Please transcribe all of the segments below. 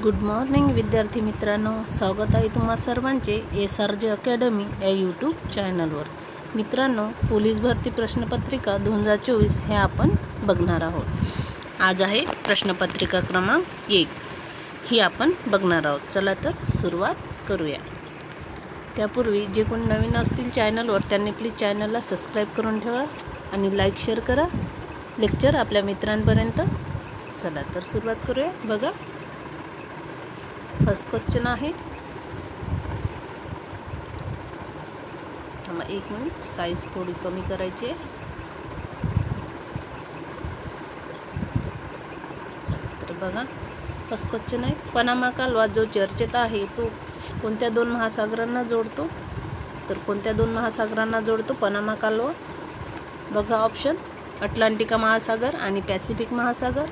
Good morning विद्यार्थी मित्रांनो, स्वागत आहे तुम्हा सर्वांचे SRJ अकॅडमी या यूट्यूब चॅनलवर। मित्रांनो, पोलीस भरती प्रश्नपत्रिका 2024 हे आपण बघणार आहोत। आज आहे प्रश्नपत्रिका क्रमांक 1 ही आपण बघणार आहोत। चला तर सुरुवात करूया। त्यापूर्वी जे कोणी नवीन असतील चॅनलवर त्यांनी प्लीज चॅनलला सबस्क्राइब करून ठेवा आणि लाईक शेअर करा लेक्चर आपल्या मित्रांपर्यंत। चला तर सुरुवात करूया। बघा, फर्स्ट क्वेश्चन आहे, एक मिनिट, साइज थोड़ी कमी करायची आहे। तर बघा, फर्स्ट क्वेश्चन आहे, पनामा कालवा जो चर्चेत आहे तो कोणत्या दोन महासागरांना जोडतो? तर कोणत्या दोन महासागरांना जोडतो पनामा कालवा? बघा ऑप्शन, अटलांटिक महासागर आणि पॅसिफिक महासागर,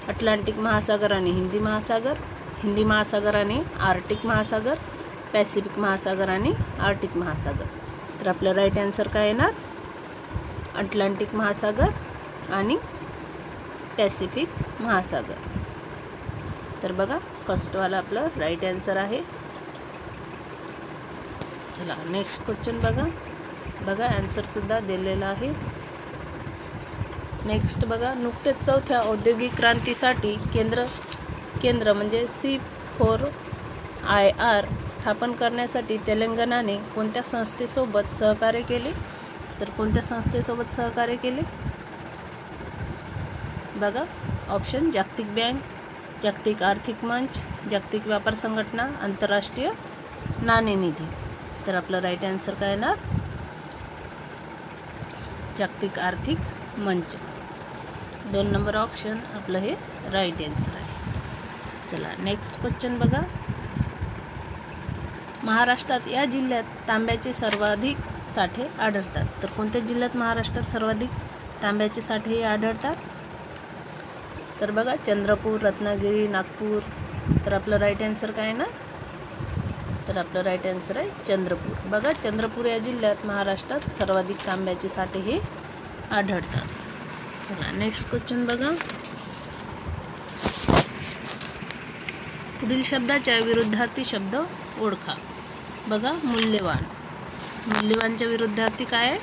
अटलांटिक महासागर आणि हिंदी महासागर, हिंदी महासागर आणि आर्टिक महासागर, पॅसिफिक महासागर आणि आर्टिक महासागर। तर आपलं राईट आन्सर काय येणार? अटलांटिक महासागर आणि पॅसिफिक महासागर। तर बघा, फर्स्ट वाला आपलं राईट आन्सर आहे। चला नेक्स्ट क्वेश्चन बघा। बघा आन्सर सुद्धा दिलेला आहे। नेक्स्ट बघा, नुकतेच चौथ्या औद्योगिक क्रांतीसाठी केंद्र म्हणजे C4IR स्थापन करण्यासाठी तेलंगणाने कोणत्या संस्थेसोबत सहकार्य केले? तर कोणत्या संस्थेसोबत सहकार्य केले? बघा ऑप्शन, जागतिक बँक, जागतिक आर्थिक मंच, जागतिक व्यापार संघटना, आंतरराष्ट्रीय नाणेनिधी। तर आपलं राईट आन्सर काय येणार? जागतिक आर्थिक मंच। 2 नंबर ऑप्शन आपलं हे राईट आन्सर आहे। चला नेक्स्ट क्वेश्चन बघा, महाराष्ट्रात या जिल्ह्यात तांब्याचे सर्वाधिक साठे आढळतात? तर कोणत्या जिल्ह्यात महाराष्ट्रात सर्वाधिक तांब्याचे साठे आढळतात? तर बघा, चंद्रपूर, रत्नागिरी, नागपूर। तर आपलं राईट आन्सर काय आहे ना? तर आपलं राईट आन्सर आहे चंद्रपूर। बघा, चंद्रपूर या जिल्ह्यात महाराष्ट्रात सर्वाधिक तांब्याचे साठे हे आढळतात। चला नेक्स्ट क्वेश्चन बघा, पुढील शब्दाच्या विरुद्धार्थी शब्द ओळखा। बघा, मूल्यवान, मूल्यवानच्या विरुद्धार्थी काय आहे?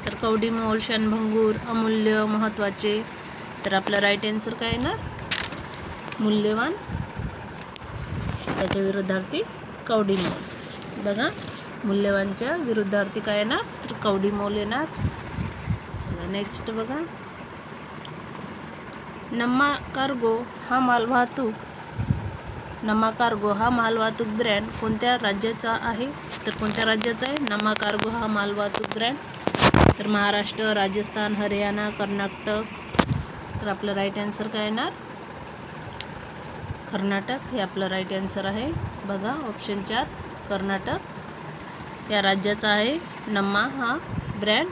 तर कवडीमोल, क्षणभंगूर, अमूल्य, महत्त्वाचे। तर आपला राईट आन्सर काय येणार? मूल्यवान, त्याच्या विरुद्धार्थी कवडीमोल। बघा, मूल्यवानच्या विरुद्धार्थी काय येणार? तर कवडीमोल येणार। चला नेक्स्ट बघा, नम्मा कार्गो हा मालवाहतूक ब्रँड कोणत्या राज्याचा आहे? तर कोणत्या राज्याचा आहे नम्मा कार्गो हा मालवाहतूक ब्रँड? तर महाराष्ट्र, राजस्थान, हरियाणा, कर्नाटक। तर आपलं राईट आन्सर काय येणार? कर्नाटक हे आपलं राईट आन्सर आहे। बघा ऑप्शन 4 कर्नाटक या राज्याचा आहे नम्मा हा ब्रँड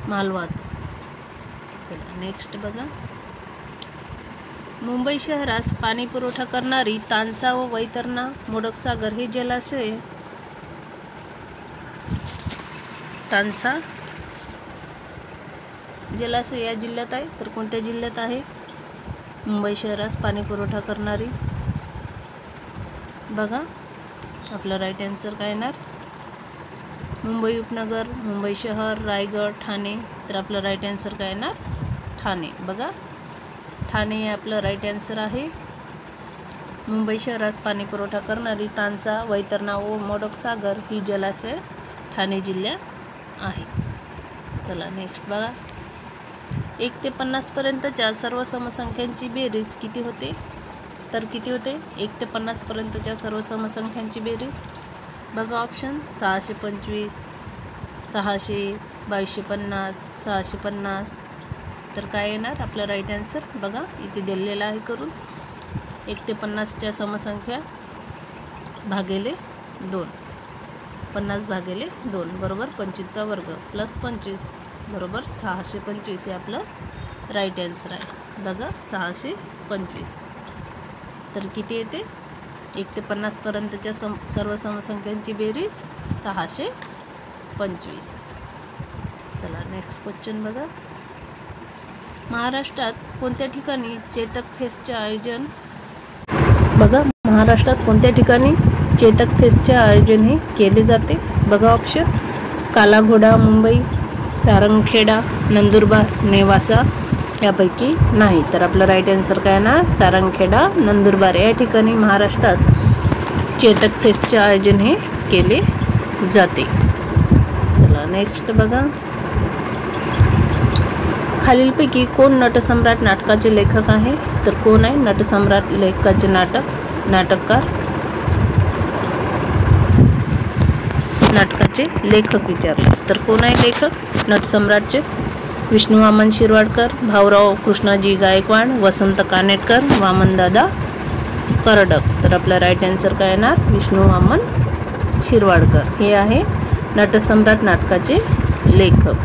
मालवाहतूक। चला नेक्स्ट बघा, मुंबई शहरास पाणी पुरवठा करणारी तानसा व वैतरणा मोडकसागर हे जलाशय तानसा जलाशय या जिल्ह्यात आहे? तर कोणत्या जिल्ह्यात आहे मुंबई शहरास पाणी पुरवठा करणारी? बघा आपलं राईट आन्सर काय येणार? मुंबई उपनगर, मुंबई शहर, रायगड, ठाणे। तर आपलं राईट आन्सर काय येणार? ठाणे। बघा, ठाणे हे आपलं राईट आन्सर आहे। मुंबई शहरास पाणी पुरवठा करणारी तानसा, वैतरणा व मोडकसागर ही जलाशय ठाणे जिल्ह्यात आहे। चला नेक्स्ट बघा, 1 ते 50 पर्यंतच्या सर्व समसंख्यांची बेरीज किती होते? तर किती होते? 1 ते 50 पर्यंतच्या सर्व समसंख्यांची बेरीज। बघा ऑप्शन, 625, 600, 2250, 650। तर काय येणार आपलं राईट आन्सर? बघा इथे दिलेलं आहे करून, 1 ते 50च्या समसंख्या भागिले 2, 50 भागिले 2 बरोबर 25चा वर्ग प्लस 25 बरोबर 625 हे आपलं राईट आन्सर आहे। बघा 625। तर किती येते? 1 ते 50 पर्यंतच्या सर्व समसंख्यांची बेरीज 625। चला नेक्स्ट क्वेश्चन बघा, महाराष्ट्रात कोणत्या ठिकाणी चेतक फेस्टचे आयोजन बघा महाराष्ट्रात कोणत्या ठिकाणी चेतक फेस्टचे आयोजन हे केले जाते? बघा ऑप्शन काला घोडा मुंबई, सारंगखेडा, नंदुरबार, नेवासा यापैकी नाही. तर आपलं राईट आन्सर काय ना सारंगखेडा नंदुरबार या ठिकाणी महाराष्ट्रात चेतक फेस्टचे आयोजन हे केले जाते. चला नेक्स्ट बघा, खालीलपैकी कोण नटसम्राट नाटकाचे लेखक आहे? तर कोण आहे नटसम्राट लेखकाचे नाटककार? नाटकाचे लेखक विचारले तर कोण आहे लेखक नटसम्राटचे? विष्णू वामन शिरवाडकर, भाऊराव कृष्णाजी गायकवाड, वसंत कानेटकर, वामनदादा कर्डक. तर आपला राईट आन्सर काय येणार विष्णू वामन शिरवाडकर हे आहे नटसम्राट नाटकाचे लेखक.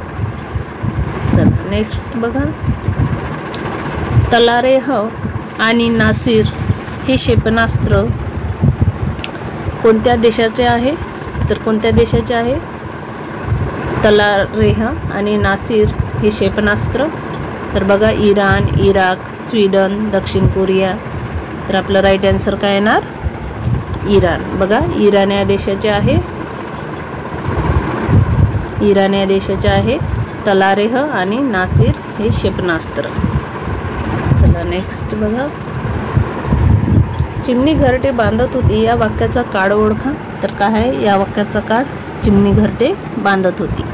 चला नेक्स्ट बघा, तलारेह आणि नासिर हे क्षेपणास्त्र कोणत्या देशाचे आहे? तर कोणत्या देशाचे आहे तलारेह आणि नासिर हे क्षेपणास्त्र? तर बघा इराण, इराक, स्वीडन, दक्षिण कोरिया. तर आपलं राईट आन्सर काय येणार इराण. बघा इराण या देशाचे आहे, इराण या देशाचे आहे तलारेह आणि नासिर हे क्षेपणास्त्र. चला नेक्स्ट बघा, चिमणी घरटे बांधत होती या वाक्याचा काळ ओळखा. तर काय आहे या वाक्याचा काळ? चिमणी घरटे बांधत होती.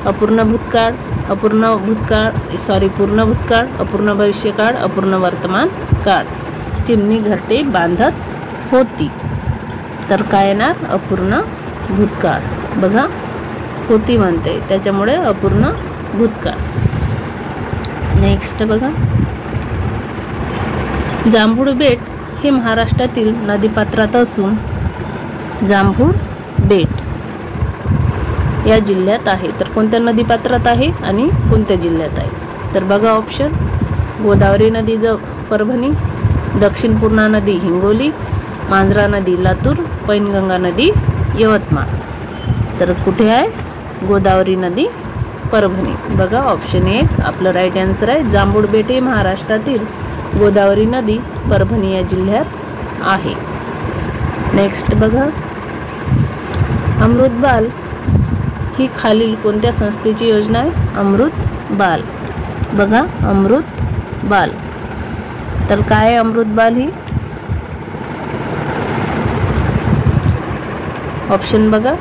अपूर्ण भूतकाळ, पूर्ण भूतकाळ, अपूर्ण भविष्यकाळ, अपूर्ण वर्तमान काळ. चिमणी घरटे बांधत होती तर काय येणार अपूर्ण भूतकाळ. बघा होती म्हणते त्याच्यामुळे अपूर्ण भूतकाळ. नेक्स्ट बघा, जांभूळ बेट हे महाराष्ट्रातील नदीपात्रात असून जांभूळ बेट या जिल्ह्यात आहे. तर कोणत्या नदीपात्रात आहे आणि कोणत्या जिल्ह्यात आहे? तर बघा ऑप्शन गोदावरी नदी परभणी, दक्षिण पूर्णा नदी हिंगोली, मांजरा नदी लातूर, पैनगंगा नदी यवतमाळ. तर कुठे आहे गोदावरी नदी परभणी. बघा ऑप्शन 1 आपलं राईट आन्सर आहे. जांभूळ बेट हे महाराष्ट्रातील गोदावरी नदी परभणी या जिल्ह्यात आहे. नेक्स्ट बघा, अमृत बाल ही खालील कोणत्या संस्थेची योजना आहे? अमृत बाल. बघा अमृत बाल. तर काय आहे अमृत बाल ही? ऑप्शन बघा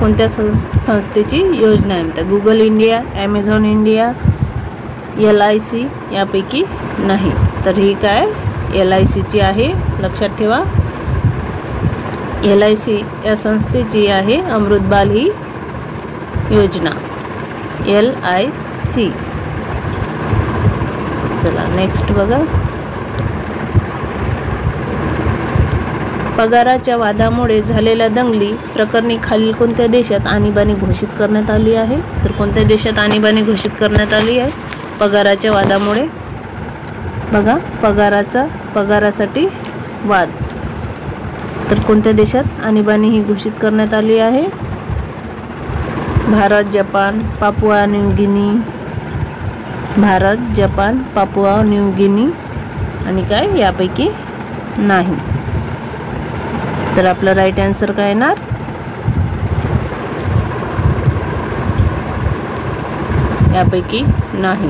कोणत्या संस्थेची योजना आहे? तर Google India, Amazon India, LIC यापैकी नाही. तर ही काय LICची आहे, लक्षात ठेवा. LIC या संस्थेची आहे अमृत बाल ही योजना LIC. चला नेक्स्ट बघा, पगाराच्या वादामुळे झालेल्या दंगली प्रकरणी खालील कोणत्या देशात आणीबाणी घोषित करण्यात आली आहे? तर कोणत्या देशात आणीबाणी घोषित करण्यात आली आहे पगाराच्या वादामुळे? बघा पगारासाठी वाद. तर कोणत्या देशात आणीबाणी ही घोषित करण्यात आली आहे? Bharat, Japan, Papua New Guinea. Bharat, Japan, Papua New Guinea आणि काय यापैकी नाही. तर आपलं राईट आन्सर काय येणार यापैकी नाही.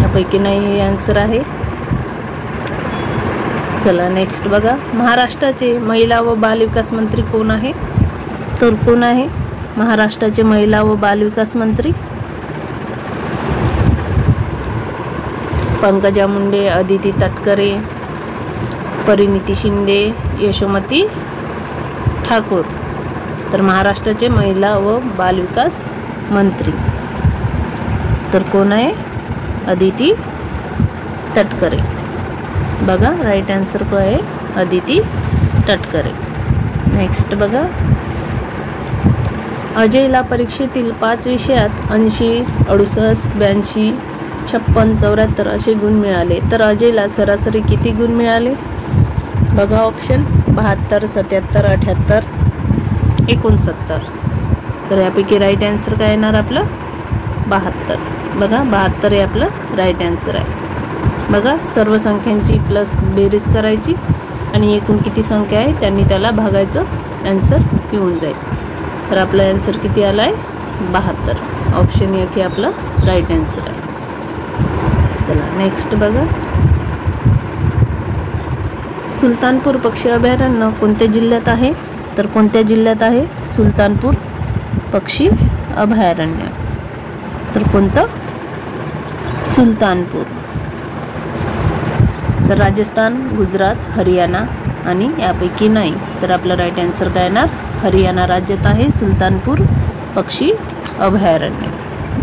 यापैकी नाही हे आन्सर आहे. चला नेक्स्ट बघा, महाराष्ट्राचे महिला व बाल विकास मंत्री कोण आहे? तर कोण आहे महाराष्ट्राचे महिला व बाल विकास मंत्री? पंकजा मुंडे, अदिती तटकरे, परिणिती शिंदे, यशोमती ठाकूर. तर महाराष्ट्राचे महिला व बाल विकास मंत्री तर कोण आहे? अदिती तटकरे. बघा राईट आन्सर काय आहे अदिती तटकरे. नेक्स्ट बघा, अजयला परीक्षेतील 5 विषयात 80, 68, 82, 56, 74 असे गुण मिळाले. तर अजयला सरासरी किती गुण मिळाले? बघा ऑप्शन 72, 77, 78, 69. तर यापैकी राईट आन्सर काय येणार आपलं 72. बघा 72 हे आपलं राईट आन्सर आहे. बघा, सर्व संख्यांची प्लस बेरीज करायची आणि एकूण किती संख्या आहे त्यांनी त्याला भागायचं, आन्सर येऊन जाईल. तर आपला आन्सर किती आला आहे? 72. ऑप्शन एक हे आपला राईट आन्सर आहे. चला नेक्स्ट बघा, सुलतानपूर पक्षी अभयारण्य कोणत्या जिल्ह्यात आहे? तर कोणत्या जिल्ह्यात आहे सुलतानपूर पक्षी अभयारण्य? तर कोणतं? सुलतानपूर. तर राजस्थान, गुजरात, हरियाणा आणि यापैकी नाही. तर आपलं राईट आन्सर काय येणार? हरियाणा राज्यात आहे सुलतानपूर पक्षी अभयारण्य.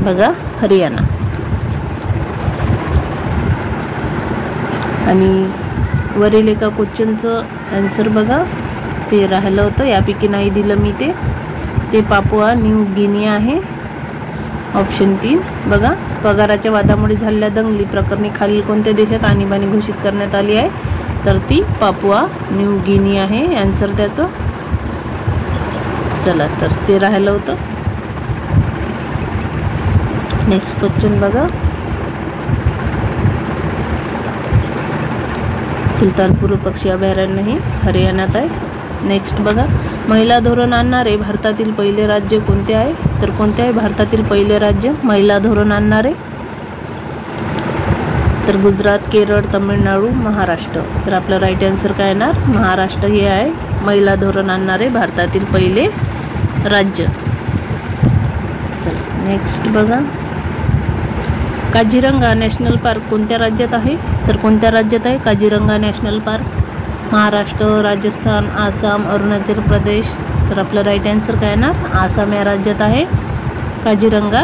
बघा, हरियाणा. आणि वरील एका क्वेश्चनचं आन्सर बघा, ते राहिलं होतं, यापैकी नाही दिलं मी ते पापुआ न्यू गिनी आहे. ऑप्शन 3. बघा, पगाराच्या वादामुळे झालेल्या दंगली प्रकरणी खालील कोणत्या देशात आणीबाणी घोषित करण्यात आली आहे? तर ती पापुआ न्यू गिनी आहे आन्सर त्याचं. चला, तर ते राहिलं होतं. नेक्स्ट क्वेश्चन बघा, सुलतानपूर पक्षी अभयारण्य हे हरियाणात आहे. नेक्स्ट बघा, महिला धोरण आणणारे भारतातील पहिले राज्य कोणते आहे? तर कोणते आहे भारतातील पहिले राज्य महिला धोरण आणणारे? तर गुजरात, केरळ, तामिळनाडू, महाराष्ट्र. तर आपलं राईट आन्सर काय येणार? महाराष्ट्र हे आहे महिला धोरण आणणारे भारतातील पहिले राज्य. चला नेक्स्ट बघा, काझीरंगा नॅशनल पार्क कोणत्या राज्यात आहे? तर कोणत्या राज्यात आहे काझीरंगा नॅशनल पार्क? महाराष्ट्र, राजस्थान, आसाम, अरुणाचल प्रदेश. तर आपलं राईट आन्सर काय येणार? आसाम या राज्यात आहे काझीरंगा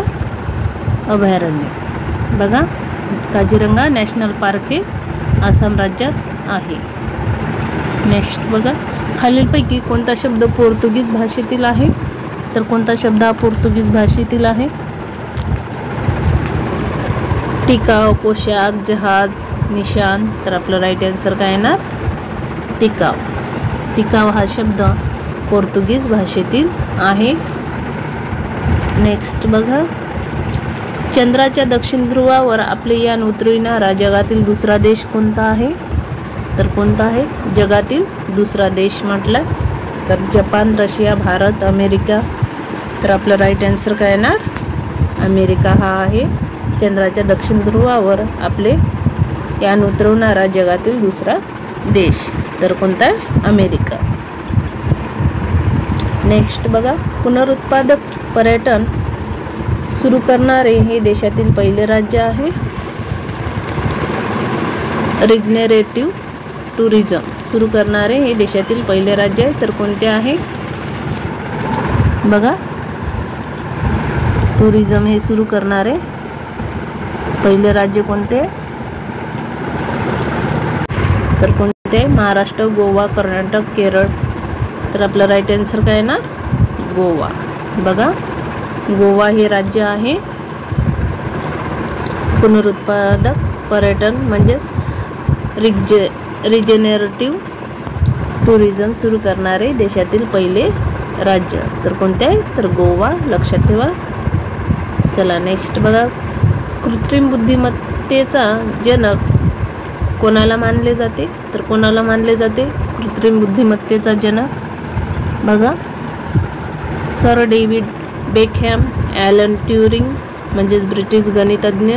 अभयारण्य. बघा, काझीरंगा नॅशनल पार्क हे आसाम राज्यात आहे. नेक्स्ट बघा, खालीलपैकी कोणता शब्द पोर्तुगीज भाषेतील आहे? तर कोणता शब्द हा पोर्तुगीज भाषेतील आहे? टिकाव, पोशाख, जहाज, निशाण. तर आपलं राईट आन्सर काय येणार? टिकाव. टिकाव हा शब्द पोर्तुगीज भाषेतील आहे. नेक्स्ट बघा, चंद्राच्या दक्षिण ध्रुवावर आपले यान उतरविणारा जगातील दुसरा देश कोणता आहे? तर कोणता आहे जगातील दुसरा देश म्हटलं? तर जपान, रशिया, भारत, अमेरिका. तर आपलं राईट आन्सर काय येणार? अमेरिका हा आहे चंद्राच्या दक्षिण ध्रुवावर आपले यान उतरवणारा जगातील दुसरा देश. तर कोणता आहे? अमेरिका. नेक्स्ट बघा, पुनरुत्पादक पर्यटन सुरू करणारे हे देशातील पहिले राज्य आहे. रिजनरेटिव्ह टुरिझम सुरू करणारे हे देशातील पहिले राज्य आहे. तर कोणते आहे? बघा, टुरिझम हे सुरू करणारे पहिले राज्य कोणते? तर कोणते? महाराष्ट्र, गोवा, कर्नाटक, केरळ. तर आपलं राईट आन्सर काय ना? गोवा. बघा, गोवा हे राज्य आहे पुनरुत्पादक पर्यटन म्हणजे रिजनरेटिव्ह टुरिझम सुरू करणारे देशातील पहिले राज्य. तर कोणते आहे? तर गोवा. लक्षात ठेवा. चला नेक्स्ट बघा, कृत्रिम बुद्धिमत्तेचा जनक कोणाला मानले जाते? तर कोणाला मानले जाते कृत्रिम बुद्धिमत्तेचा जनक? बघा, sir David Beckham, Alan Turing म्हणजेच ब्रिटिश गणितज्ञ,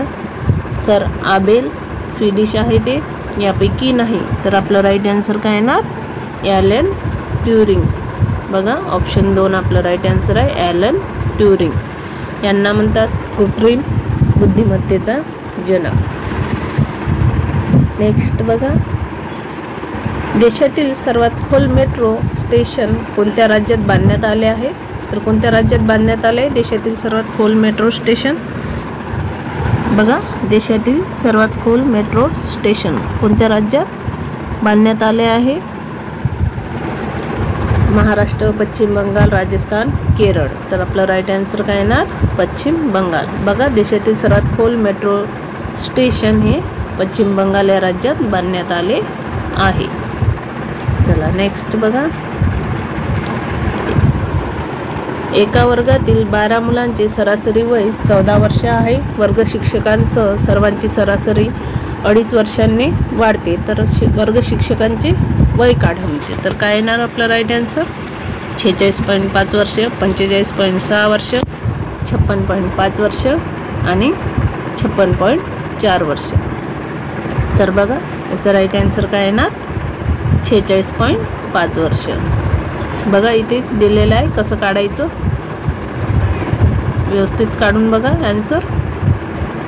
सर आबेल स्वीडिश आहे ते, यापैकी नाही. तर आपलं राईट आन्सर काय येणार? Allen Turing. बघा, ऑप्शन 2 आपलं राईट आन्सर आहे. ॲलन ट्युरिंग यांना म्हणतात कृत्रिम बुद्धिमत्तेचा जनक. नेक्स्ट बघा, देशातील सर्वात खोल मेट्रो स्टेशन कोणत्या राज्यात बांधण्यात आले आहे? तर कोणत्या राज्यात बांधण्यात आले देशातील सर्वात खोल मेट्रो स्टेशन? बघा, देशातील सर्वात खोल मेट्रो स्टेशन कोणत्या राज्यात बांधण्यात आले आहे? महाराष्ट्र, पश्चिम बंगाल, राजस्थान, केरळ. तर आपलं राईट आन्सर काय येणार? पश्चिम बंगाल. बघा, देशातील सर्वात खोल मेट्रो स्टेशन हे पश्चिम बंगाल या राज्यात बांधण्यात आले आहे. चला नेक्स्ट बघा, एका वर्गातील 12 मुलांचे सरासरी वय 14 वर्ष आहे. वर्ग शिक्षकांसह सर्वांची सरासरी 2.5 वर्षांनी वाढते. तर वर्ग शिक्षकांचे वय काढायचे. तर काय येणार आपला राईट आन्सर? 46.5 वर्ष, 45.6 वर्ष, 56.5 वर्ष आणि 56.4 वर्ष. तर बघा याचा राईट आन्सर काय येणार? 46.5 वर्ष. बघा इथे दिलेलं आहे कसं काढायचं, व्यवस्थित काढून बघा आन्सर.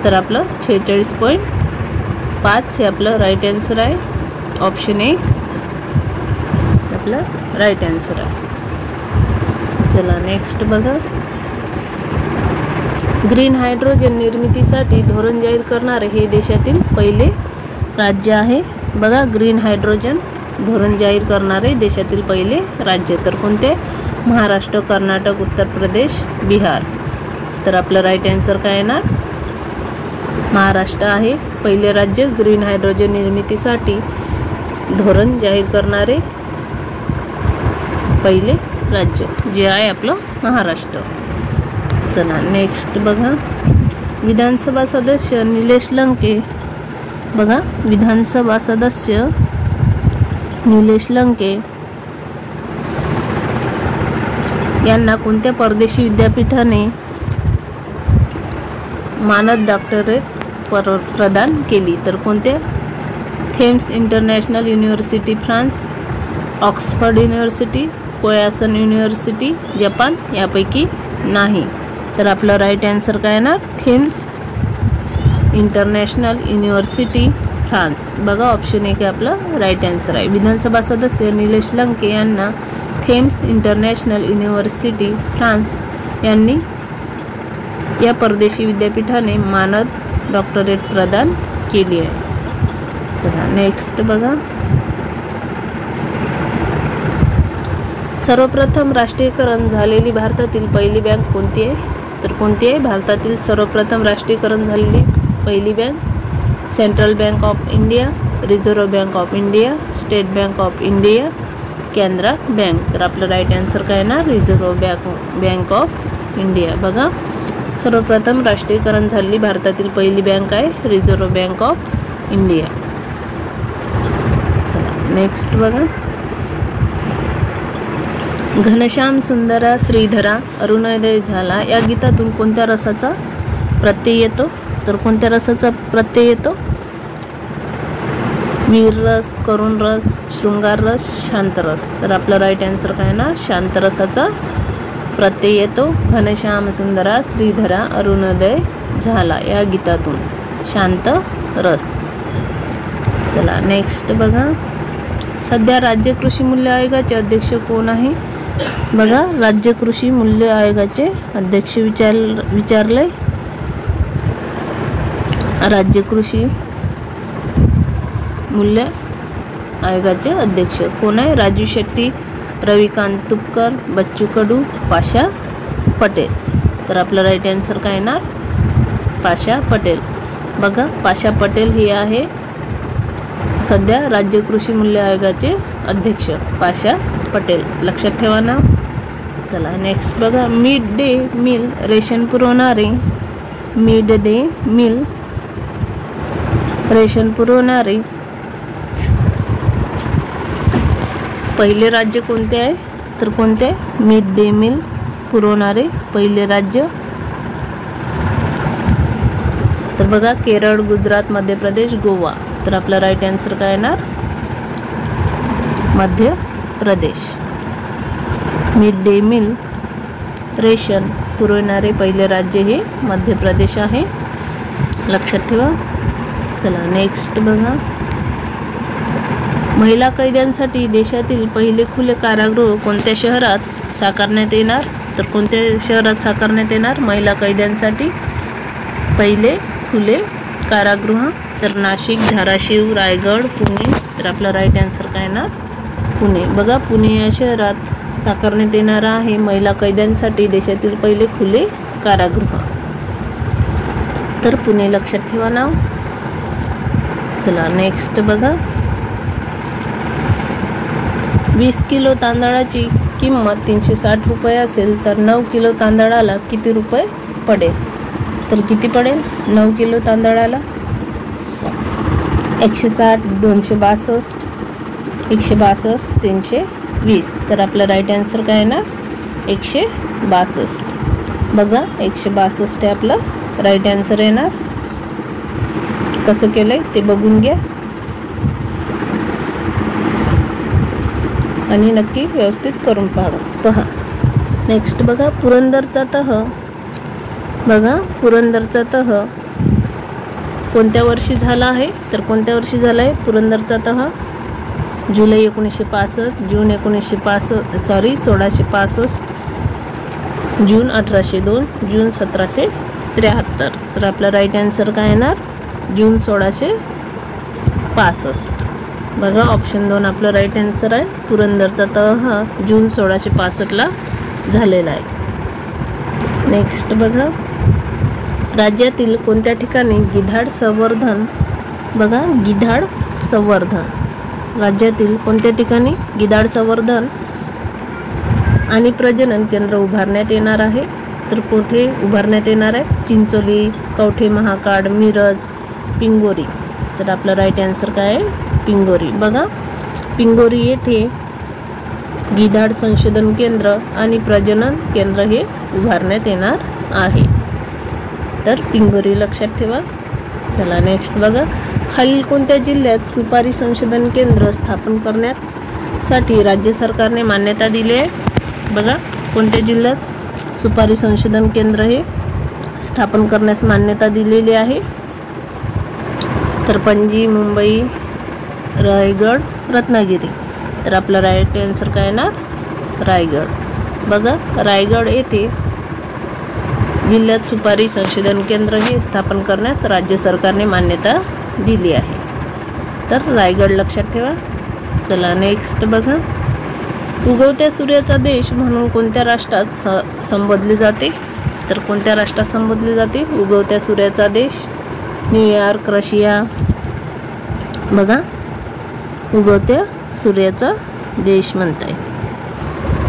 तर आपलं 46.5 हे आपलं राईट आन्सर आहे. ऑप्शन 1 आपलं राईट आन्सर आहे. चला नेक्स्ट बघा. ग्रीन हायड्रोजन निर्मितीसाठी धोरण जाहीर करणारे हे देशातील पहिले राज्य आहे. बघा ग्रीन हायड्रोजन धोरण जाहीर करणारे देशातील पहिले राज्य तर कोणते? महाराष्ट्र, कर्नाटक, उत्तर प्रदेश, बिहार. तर आपलं राईट आन्सर काय येणार? महाराष्ट्र आहे पहिले राज्य ग्रीन हायड्रोजन निर्मितीसाठी धोरण जाहीर करणारे पहिले राज्य जे आहे आपलं महाराष्ट्र. चला नेक्स्ट बघा. विधानसभा सदस्य निलेश लंके. बघा विधानसभा सदस्य निलेश लंके यांना कोणत्या परदेशी विद्यापीठाने मानद डॉक्टरेट प्रदान केली? तर कोणत्या? Thames international university France, Oxford university, कोयासन university Japan यापैकी नाही. तर आपलं राईट आन्सर काय येणार? Thames international university France. बघा ऑप्शन 1 आपलं राईट आन्सर आहे. विधानसभा सदस्य निलेश लंके यांना थेम्स इंटरनॅशनल युनिव्हर्सिटी फ्रान्स यांनी या परदेशी विद्यापीठाने मानद डॉक्टरेट प्रदान केली आहे. चला नेक्स्ट बघा. सर्वप्रथम राष्ट्रीयकरण झालेली भारतातील पहिली बँक कोणती आहे? तर कोणती आहे भारतातील सर्वप्रथम राष्ट्रीयकरण झालेली पहिली bank? Central bank of India, reserve bank of India, state bank of India, Canara bank. तर आपलं राईट आन्सर काय येणार? Reserve bank of India. बघा सर्वप्रथम राष्ट्रीयकरण झालेली भारतातील पहिली बँक आहे रिझर्व्ह बँक ऑफ इंडिया. चला नेक्स्ट बघा. घनश्याम सुंदरा श्रीधरा अरुणोदय झाला या गीतातून कोणत्या रसाचा प्रत्यय येतो? तर कोणत्या रसाचा प्रत्यय येतो? वीर रस, करुण रस, शृंगार रस, शांत रस. तर आपलं राईट आन्सर काय ना? शांत रसाचा प्रत्यय येतो. घनश्याम सुंदरा श्रीधरा अरुणोदय झाला या गीतातून शांत रस. चला नेक्स्ट बघा. सध्या राज्य कृषी मूल्य आयोगाचे अध्यक्ष कोण आहे? बघा राज्य कृषी मूल्य आयोगाचे अध्यक्ष विचारले. राज्य कृषी मूल्य आयोगाचे अध्यक्ष कोण आहे? राजू शेट्टी, रविकांत तुपकर, बच्चू कडू, पाशा पटेल. तर आपलं राईट आन्सर काय येणार? पाशा पटेल. बघा पाशा पटेल हे आहे सध्या राज्य कृषी मूल्य आयोगाचे अध्यक्ष पाशा पटेल. लक्षात ठेवा ना. चला नेक्स्ट बघा. मिड डे मील रेशन पुरवणारे मिड डे मील रेशन पुरवणारे पहिले राज्य कोणते आहे? तर कोणते? मिड डे मील पुरवणारे पहिले राज्य. तर बघा केरळ, गुजरात, मध्य प्रदेश, गोवा. तर आपला राईट आन्सर काय येणार? Madhya Pradesh. Mid day meal ration पुरवणारे पहिले राज्य हे मध्य प्रदेश आहे. लक्षात ठेवा. चला नेक्स्ट बघा. महिला कैद्यांसाठी देशातील पहिले खुले कारागृह कोणत्या शहरात साकारण्यात येणार? तर कोणत्या शहरात साकारण्यात येणार महिला कैद्यांसाठी पहिले खुले कारागृह? तर नाशिक, धाराशिव, रायगड, पुणे. तर आपला राईट आन्सर काय येणार? पुणे. बघा पुणे या शहरात साकारण्यात येणार आहे महिला कैद्यांसाठी देशातील पहिले खुले कारागृह. तर पुणे लक्षात ठेवा नाव. चला नेक्स्ट बघा. 20 किलो तांदळाची किंमत 360 रुपये असेल तर 9 किलो तांदळाला किती रुपये पडेल? तर किती पडेल 9 किलो तांदळाला? 160, 262, 162, 320. तर आपलं राईट आन्सर काय येणार 162. बघा 162 आहे आपलं राईट आन्सर येणार. कसं केलंय ते बघून घ्या आणि नक्की व्यवस्थित करून पहा. नेक्स्ट बघा पुरंदरचा तह. बघा पुरंदरचा तह कोणत्या वर्षी झाला आहे? तर कोणत्या वर्षी झाला आहे पुरंदरचा तह? जुलै 1965, जून 1665, जून 1802, जून 1773. तर आपला राईट आन्सर काय येणार जून 1665. बघा ऑप्शन 2 आपलं राईट आन्सर आहे. पुरंदरचा तह हा जून 1665ला झालेला आहे. नेक्स्ट बघा राज्यातील कोणत्या ठिकाणी गिधाड संवर्धन. बघा गिधाड संवर्धन राज्यातील कोणत्या ठिकाणी गिधाड संवर्धन आणि प्रजनन केंद्र उभारण्यात येणार आहे? तर कुठे उभारण्यात येणार आहे? चिंचोली, कवठे महाकाळ, मिरज, पिंगोरी. तर आपलं राईट आन्सर काय आहे पिंगोरी. बघा पिंगोरी येथे गिधाड संशोधन केंद्र आणि प्रजनन केंद्र हे उभारण्यात येणार आहे. तर पिंगोरी लक्षात ठेवा. चला नेक्स्ट बघा खालील कोणत्या जिल्ह्यात सुपारी संशोधन केंद्र स्थापन करण्यासाठी राज्य सरकारने मान्यता दिली आहे? बघा कोणत्या जिल्ह्यात सुपारी संशोधन केंद्र हे स्थापन करण्यास मान्यता दिलेली आहे? तर पणजी, मुंबई, रायगड, रत्नागिरी. तर आपला राईट आन्सर काय येणार रायगड. बघा रायगड येथे जिल्ह्यात सुपारी संशोधन केंद्र हे स्थापन करण्यास राज्य सरकारने मान्यता दिली आहे. तर रायगड लक्षात ठेवा. चला नेक्स्ट बघा उगवत्या सूर्याचा देश म्हणून कोणत्या राष्ट्रात संबोधले जाते? तर कोणत्या राष्ट्रात संबोधले जाते उगवत्या सूर्याचा देश? New York, Russia. बघा उगवत्या सूर्याचा देश म्हणताय.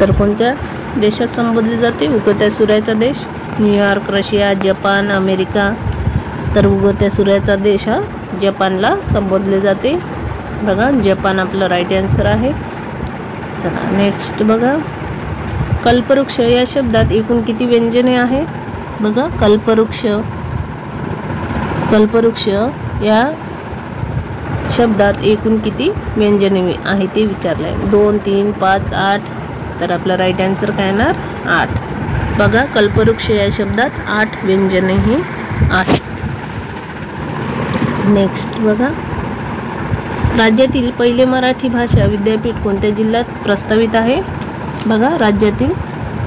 तर कोणत्या देशात संबोधले जाते उगवत्या सूर्याचा देश? New York, Russia, Japan, America. तर उगवत्या सूर्याचा देश हा जपानला संबोधले जाते. बघा जपान आपलं राईट आन्सर आहे. चला नेक्स्ट बघा कल्पवृक्ष या शब्दात एकूण किती व्यंजने आहेत? बघा कल्पवृक्ष या शब्दात एकूण किती व्यंजने आहे ते विचारलं आहे. 2, 3, 5, 8. तर आपला राईट आन्सर काय येणार 8. बघा कल्पवृक्ष या शब्दात 8 व्यंजने ही आहेत. नेक्स्ट बघा राज्यातील पहिले मराठी भाषा विद्यापीठ कोणत्या जिल्ह्यात प्रस्तावित आहे? बघा राज्यातील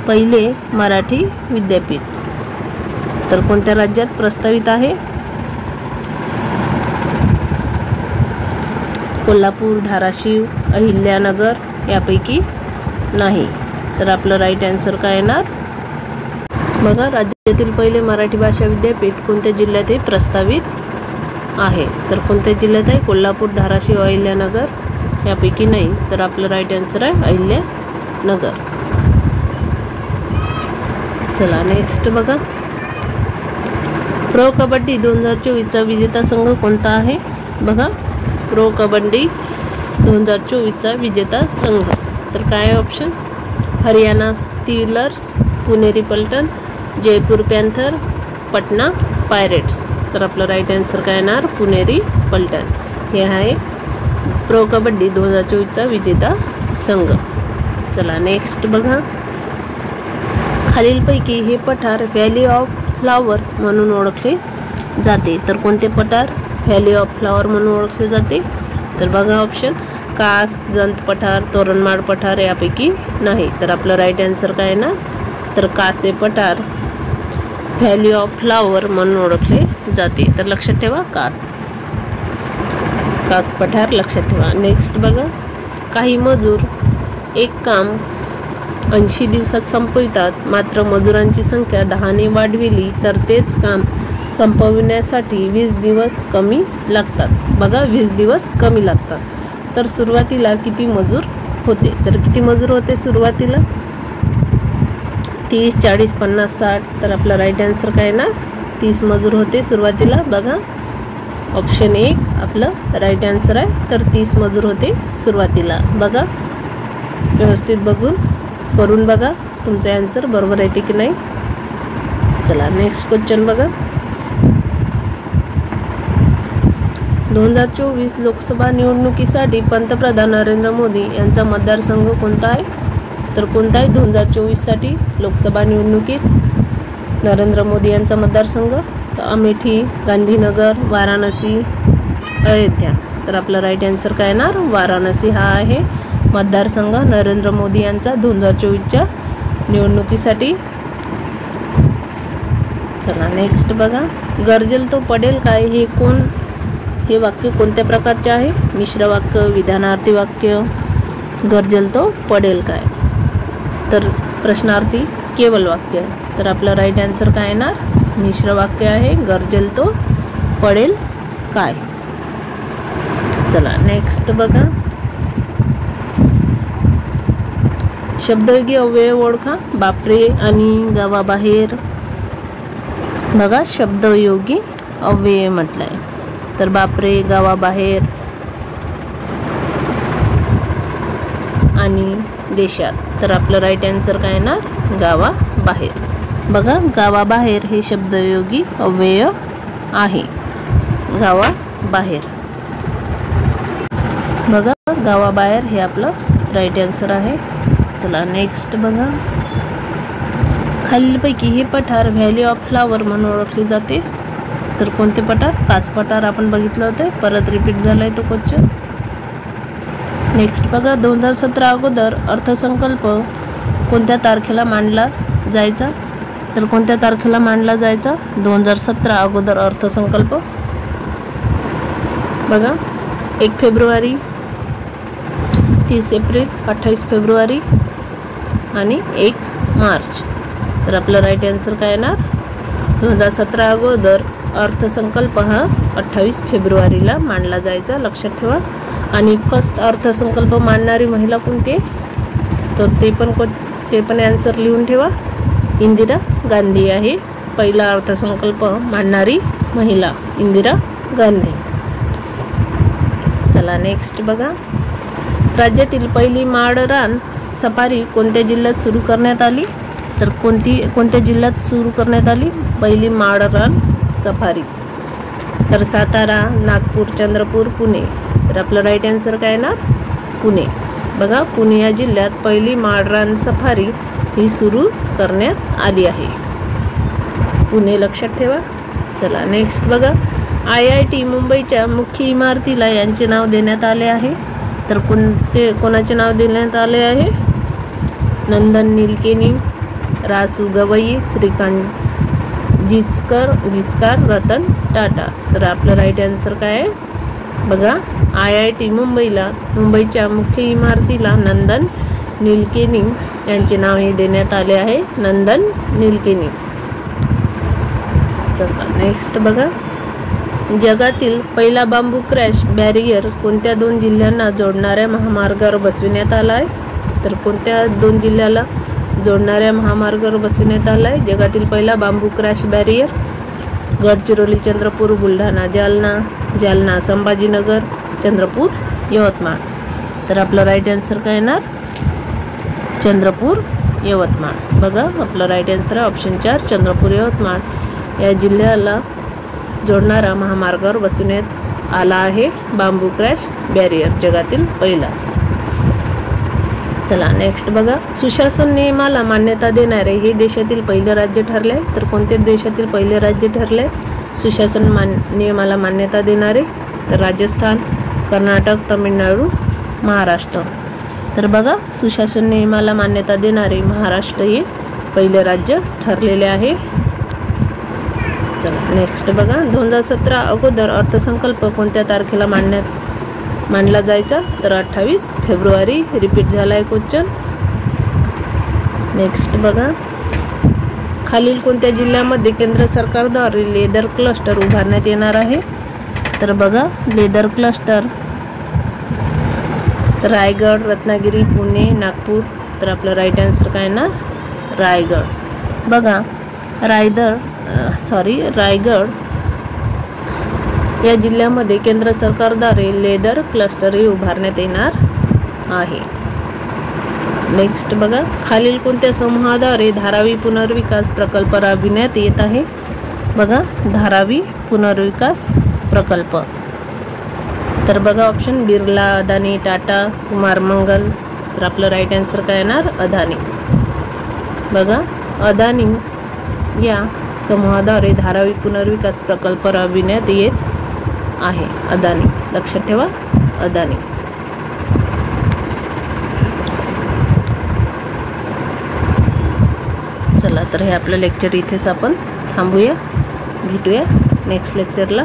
पहिले मराठी विद्यापीठ तर कोणत्या राज्यात प्रस्तावित आहे? कोल्हापूर, धाराशिव, अहिल्यानगर यापैकी नाही. तर आपलं राईट आन्सर काय येणार? बघा राज्यातील पहिले मराठी भाषा विद्यापीठ कोणत्या जिल्ह्यात हे प्रस्तावित आहे? तर कोणत्या जिल्ह्यात आहे? कोल्हापूर, धाराशिव, अहिल्यानगर यापैकी नाही. तर आपलं राईट आन्सर आहे अहिल्यानगर. चला नेक्स्ट बघा प्रो कबड्डी 2024चा विजेता संघ कोणता आहे? बघा प्रो कबड्डी 2024चा विजेता संघ. तर काय आहे ऑप्शन? हरियाणा स्टीलर्स, पुणेरी पलटन, जयपूर पॅन्थर, पटना पायरेट्स. तर आपलं राईट आन्सर काय येणार पुणेरी पलटन. हे आहे प्रो कबड्डी 2024चा विजेता संघ. चला नेक्स्ट बघा खालीलपैकी हे पठार व्हॅली ऑफ फ्लॉवर म्हणून ओळखले जाते. तर कोणते पठार व्हॅली ऑफ फ्लॉवर म्हणून ओळखले जाते? तर बघा ऑप्शन कास, जंत पठार, तोरणमाळ पठार यापैकी नाही. तर आपलं राईट आन्सर काय येणार? तर कास हे पठार व्हॅली ऑफ फ्लॉवर म्हणून ओळखले जाते. तर लक्षात ठेवा कास पठार लक्षात ठेवा. नेक्स्ट बघा काही मजूर एक काम 80 दिवसात संपवितात मात्र मजुरांची संख्या 10ने वाढविली तर तेच काम संपविण्यासाठी 20 दिवस कमी लागतात. बघा 20 दिवस कमी लागतात. तर सुरुवातीला किती मजूर होते? तर किती मजूर होते सुरुवातीला? 30, 40, 50, 60. तर आपला राईट आन्सर काय ना 30 मजूर होते सुरुवातीला. बघा ऑप्शन 1 आपलं राईट आन्सर आहे. तर 30 मजूर होते सुरुवातीला. बघा व्यवस्थित बघून करून बघा तुमचा आन्सर बरोबर येते की नाही. चला नेक्स्ट क्वेश्चन बघा. 2024 लोकसभा निवडणुकीसाठी पंतप्रधान नरेंद्र मोदी यांचा मतदारसंघ कोणता आहे. तर कोणता आहे 2024 साठी लोकसभा निवडणुकीत नरेंद्र मोदी यांचा मतदारसंघ. तर अमेठी, गांधीनगर, वाराणसी, अयोध्या. तर आपला राईट आन्सर काय येणार वाराणसी हा आहे मतदारसंघ नरेंद्र मोदी यांचा 2024च्या निवडणुकीसाठी. चला नेक्स्ट बघा. गरजेल तो पडेल काय हे वाक्य कोणत्या प्रकारचे आहे. मिश्र वाक्य, विधानार्थी वाक्य. गरजेल तो पडेल काय तर प्रश्नार्थी केवल वाक्य. तर आपलं राईट आन्सर काय येणार मिश्र वाक्य आहे. गरजेल तो पडेल काय. चला नेक्स्ट बघा. शब्दयोगी अव्यय ओळखा. बापरे आणि गावाबाहेर. बघा शब्दयोगी अव्यय म्हटलंय तर बापरे, गावाबाहेर आणि देशात. तर आपलं राईट आन्सर काय येणार गावाबाहेर. बघा गावाबाहेर हे शब्दयोगी अव्यय आहे. गावाबाहेर. बघा गावाबाहेर हे आपलं राईट आन्सर आहे. चला नेक्स्ट बघा. खालीलपैकी हे पठार व्हॅली ऑफ फ्लावर म्हणून ओळखले जाते. तर कोणते पठार. कास पठार आपण बघितलं होतं. परत रिपीट झालाय तो क्वेश्चन. नेक्स्ट बघा. 2017 अगोदर अर्थसंकल्प कोणत्या तारखेला मांडला जायचा. तर कोणत्या तारखेला मांडला जायचा 2017 अगोदर अर्थसंकल्प. बघा 1 फेब्रुवारी, 30 एप्रिल, 28 फेब्रुवारी आणि 1 मार्च. तर आपलं राईट आन्सर काय येणार 2017 अगोदर अर्थसंकल्प हा 28 फेब्रुवारीला मांडला जायचा. लक्षात ठेवा. आणि फर्स्ट अर्थसंकल्प मांडणारी महिला कोणती तर ते पण आन्सर लिहून ठेवा. इंदिरा गांधी आहे पहिला अर्थसंकल्प मांडणारी महिला इंदिरा गांधी. चला नेक्स्ट बघा. राज्यातील पहिली माळरान सफारी कोणत्या जिल्ह्यात सुरू करण्यात आली. तर कोणत्या जिल्ह्यात सुरू करण्यात आली पहिली माळरान सफारी. तर सातारा, नागपूर, चंद्रपूर, पुणे. तर आपलं राईट आन्सर काय येणार पुणे. बघा पुणे या जिल्ह्यात पहिली माळरान सफारी ही सुरू करण्यात आली आहे. पुणे लक्षात ठेवा. चला नेक्स्ट बघा. IIT मुंबईच्या मुख्य इमारतीला यांचे नाव देण्यात आले आहे. तर कोणाचे नाव देण्यात आले आहे नंदन नीलकेनी, रासू गवई, श्रीकांत जिचकार, रतन टाटा. तर आपलं राईट आन्सर काय आहे बघा IIT मुंबईच्या मुख्य इमारतीला नंदन नीलकेनी यांचे नाव हे देण्यात आले आहे. नंदन नीलकेनी. चला नेक्स्ट बघा. जगातील पहिला बांबू क्रॅश बॅरियर कोणत्या 2 जिल्ह्यांना जोडणाऱ्या महामार्गावर बसविण्यात आला आहे. तर कोणत्या 2 जिल्ह्याला जोडणाऱ्या महामार्गावर बसविण्यात आला आहे जगातील पहिला बांबू क्रॅश बॅरियर. गडचिरोली, चंद्रपूर, बुलढाणा, जालना, संभाजीनगर, चंद्रपूर, यवतमाळ. तर आपलं राईट आन्सर काय येणार चंद्रपूर, यवतमाळ. बघा आपलं राईट आन्सर आहे ऑप्शन 4 चंद्रपूर, यवतमाळ या जिल्ह्याला जोडणारा महामार्गावर बसवण्यात आला आहे बांबू क्रॅश बॅरियर जगातील पहिला. चला नेक्स्ट बघा. सुशासन नियमाला मान्यता देणारे हे देशातील पहिले राज्य ठरले. तर कोणते देशातील पहिले राज्य ठरले सुशासन नियमाला मान्यता देणारे. तर राजस्थान, कर्नाटक, तामिळनाडू, महाराष्ट्र. तर बघा सुशासन नियमाला मान्यता देणारे महाराष्ट्र हे पहिले राज्य ठरलेले आहे. चला नेक्स्ट बघा. 2017 अगोदर अर्थसंकल्प कोणत्या तारखेला मांडला जायचा. तर 28 फेब्रुवारी. रिपीट झाला आहे क्वेश्चन. नेक्स्ट बघा. खालील कोणत्या जिल्ह्यामध्ये केंद्र सरकारद्वारे लेदर क्लस्टर उभारण्यात येणार आहे. तर बघा लेदर क्लस्टर रायगड, रत्नागिरी, पुणे, नागपूर. तर आपलं राईट आन्सर काय ना रायगड. बघा रायगड या जिल्ह्यामध्ये केंद्र सरकारद्वारे लेदर क्लस्टरही उभारण्यात येणार आहे. नेक्स्ट बघा, खालील कोणत्या समूहाद्वारे धारावी पुनर्विकास प्रकल्प राबविण्यात येत आहे? बघा, धारावी पुनर्विकास प्रकल्प. तर बघा ऑप्शन बिर्ला, अदानी, टाटा, कुमार मंगल. तर आपलं राईट आन्सर काय येणार? अदानी. बघा, अदानी या समूहाद्वारे धारावी पुनर्विकास प्रकल्प राबविण्यात येत आहे. अदानी, लक्षात ठेवा, अदानी. चला, तर हे आपलं लेक्चर इथेच आपण थांबूया. भेटूया नेक्स्ट लेक्चरला.